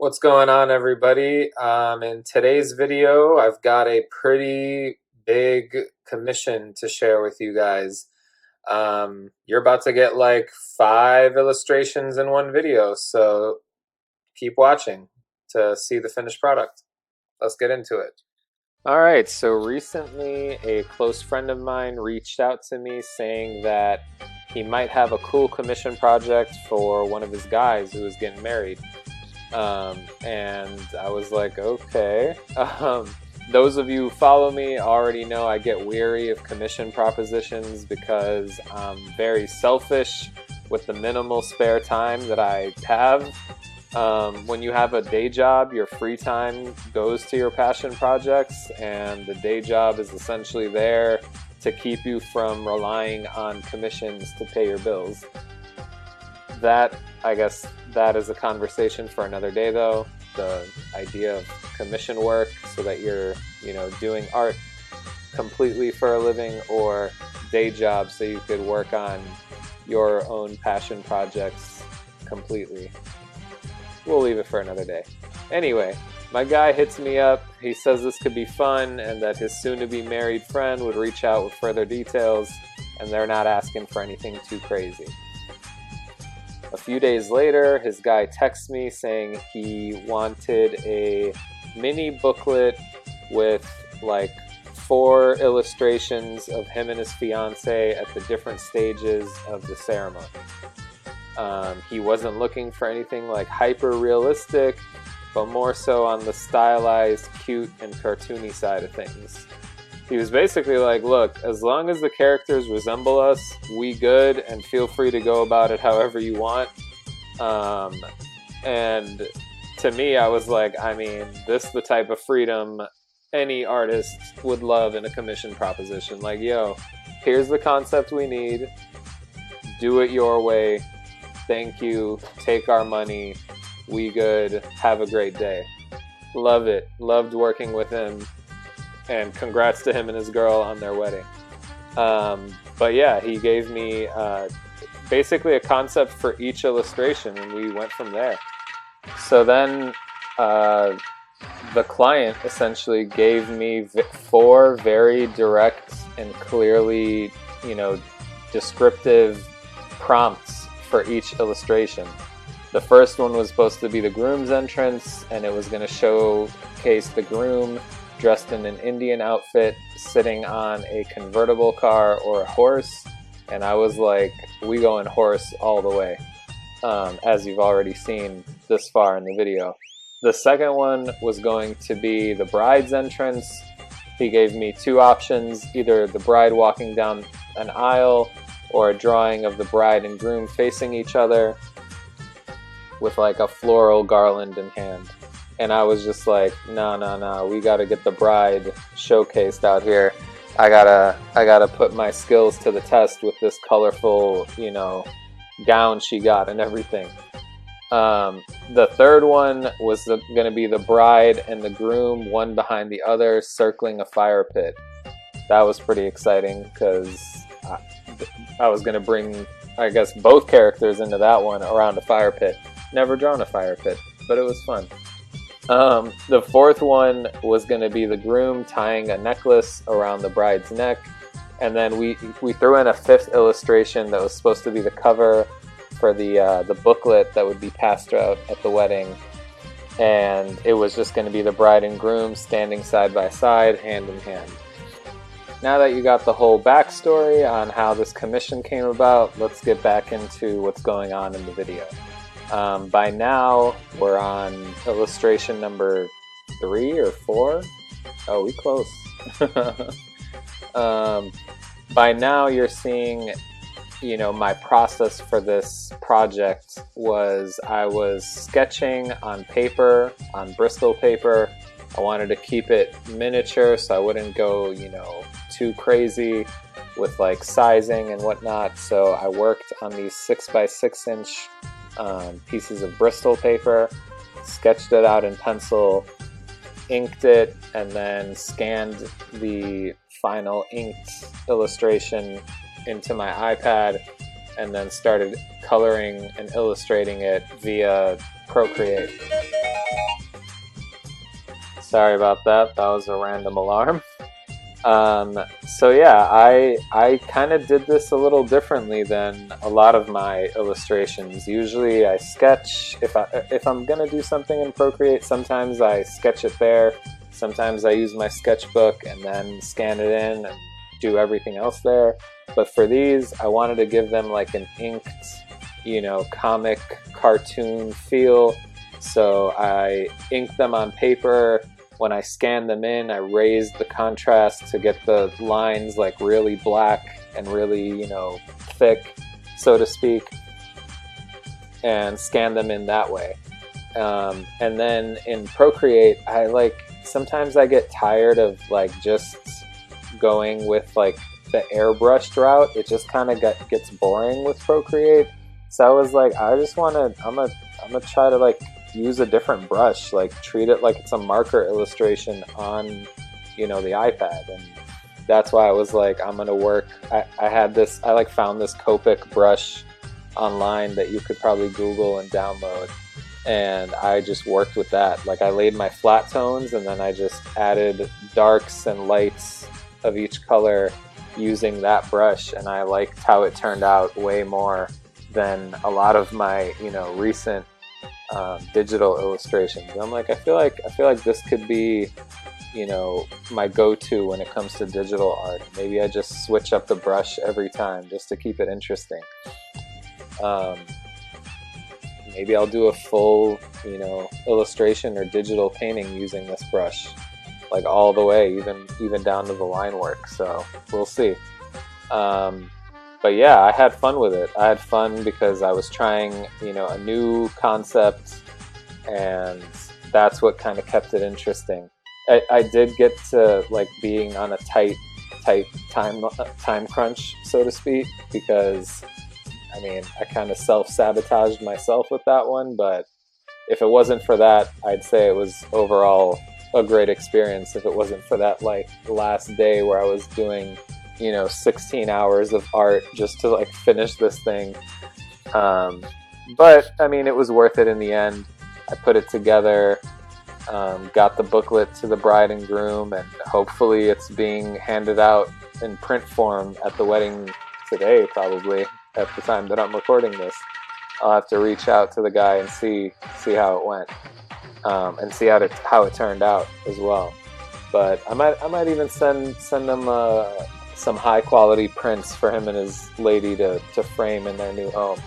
What's going on, everybody? In today's video, I've got a pretty big commission to share with you guys. You're about to get like 5 illustrations in one video, so keep watching to see the finished product. Let's get into it. All right, so recently a close friend of mine reached out to me saying that he might have a cool commission project for one of his guys who is getting married. And I was like, okay. Those of you who follow me already know I get weary of commission propositions because I'm very selfish with the minimal spare time that I have. When you have a day job, your free time goes to your passion projects, and the day job is essentially there to keep you from relying on commissions to pay your bills. I guess that is a conversation for another day, though. The idea of commission work so that you're, doing art completely for a living, or day job so you could work on your own passion projects completely. We'll leave it for another day. Anyway, my guy hits me up. He says this could be fun and that his soon-to-be married friend would reach out with further details, and they're not asking for anything too crazy. A few days later, his guy texts me saying he wanted a mini booklet with like 4 illustrations of him and his fiance at the different stages of the ceremony. He wasn't looking for anything like hyper realistic, but more so on the stylized, cute, and cartoony side of things. He was basically like, look, as long as the characters resemble us, we good, and feel free to go about it however you want. And to me, I was like, this is the type of freedom any artist would love in a commission proposition. Like, yo, here's the concept we need. Do it your way. Thank you. Take our money. We good. Have a great day. Love it. Loved working with him. And congrats to him and his girl on their wedding. But yeah, he gave me basically a concept for each illustration, and we went from there. So then the client essentially gave me 4 very direct and clearly, descriptive prompts for each illustration. The first one was supposed to be the groom's entrance, and it was going to showcase the groom dressed in an Indian outfit, sitting on a convertible car or a horse. And I was like, we going horse all the way, as you've already seen this far in the video. The second one was going to be the bride's entrance. He gave me 2 options, either the bride walking down an aisle or a drawing of the bride and groom facing each other with like a floral garland in hand. And I was just like, no, we gotta get the bride showcased out here. I gotta put my skills to the test with this colorful, gown she got and everything. The third one was gonna be the bride and the groom, one behind the other, circling a fire pit. That was pretty exciting because I was gonna bring, I guess, both characters into that one around a fire pit. Never drawn a fire pit, but it was fun. The fourth one was going to be the groom tying a necklace around the bride's neck, and then we threw in a 5th illustration that was supposed to be the cover for the booklet that would be passed out at the wedding, and it was just going to be the bride and groom standing side by side, hand in hand. Now that you got the whole backstory on how this commission came about, let's get back into what's going on in the video. By now, we're on illustration number 3 or 4. Oh, we close. By now, you're seeing, my process for this project was I was sketching on paper, on Bristol paper. I wanted to keep it miniature so I wouldn't go, too crazy with like sizing and whatnot. So I worked on these 6x6 inch pieces of Bristol paper, sketched it out in pencil, inked it, and then scanned the final inked illustration into my iPad, and then started coloring and illustrating it via Procreate. Sorry about that. That was a random alarm. So yeah, I kind of did this a little differently than a lot of my illustrations. Usually I sketch, if I'm gonna do something in Procreate, sometimes I sketch it there. Sometimes I use my sketchbook and then scan it in and do everything else there. But for these, I wanted to give them like an inked, comic cartoon feel. So I inked them on paper. When I scanned them in, I raised the contrast to get the lines like really black and really, thick, so to speak, and scanned them in that way. And then in Procreate, sometimes I get tired of like just going with like the airbrushed route. It just kind of gets boring with Procreate. So I was like, I'm gonna try to like use a different brush, like treat it like it's a marker illustration on, the iPad. And that's why I was like, I'm gonna work. I found this Copic brush online that you could probably Google and download. And I just worked with that. Like I laid my flat tones and then I just added darks and lights of each color using that brush. And I liked how it turned out way more than a lot of my, recent digital illustrations. I'm like, I feel like this could be, my go-to when it comes to digital art. Maybe I just switch up the brush every time just to keep it interesting. Maybe I'll do a full, illustration or digital painting using this brush, like all the way, even down to the line work. So we'll see. But yeah, I had fun with it. I had fun because I was trying, a new concept, and that's what kind of kept it interesting. I did get to like being on a tight time crunch, so to speak, because I kind of self-sabotaged myself with that one. But if it wasn't for that, I'd say it was overall a great experience. If it wasn't for that like last day where I was doing 16 hours of art just to like finish this thing. But it was worth it in the end. I put it together, got the booklet to the bride and groom, and hopefully it's being handed out in print form at the wedding today, probably at the time that I'm recording this. I'll have to reach out to the guy and see how it went, and see how it turned out as well. But I might even send them some high quality prints for him and his lady to frame in their new home.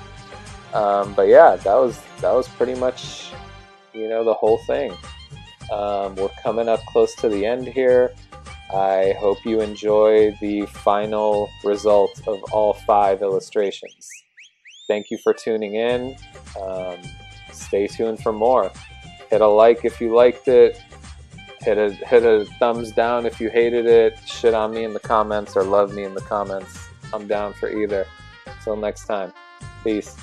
But yeah, that was pretty much the whole thing. We're coming up close to the end here. I hope you enjoy the final result of all 5 illustrations. Thank you for tuning in. Stay tuned for more. Hit a like if you liked it. Hit a thumbs down if you hated it. Shit on me in the comments or love me in the comments. I'm down for either. Till next time. Peace.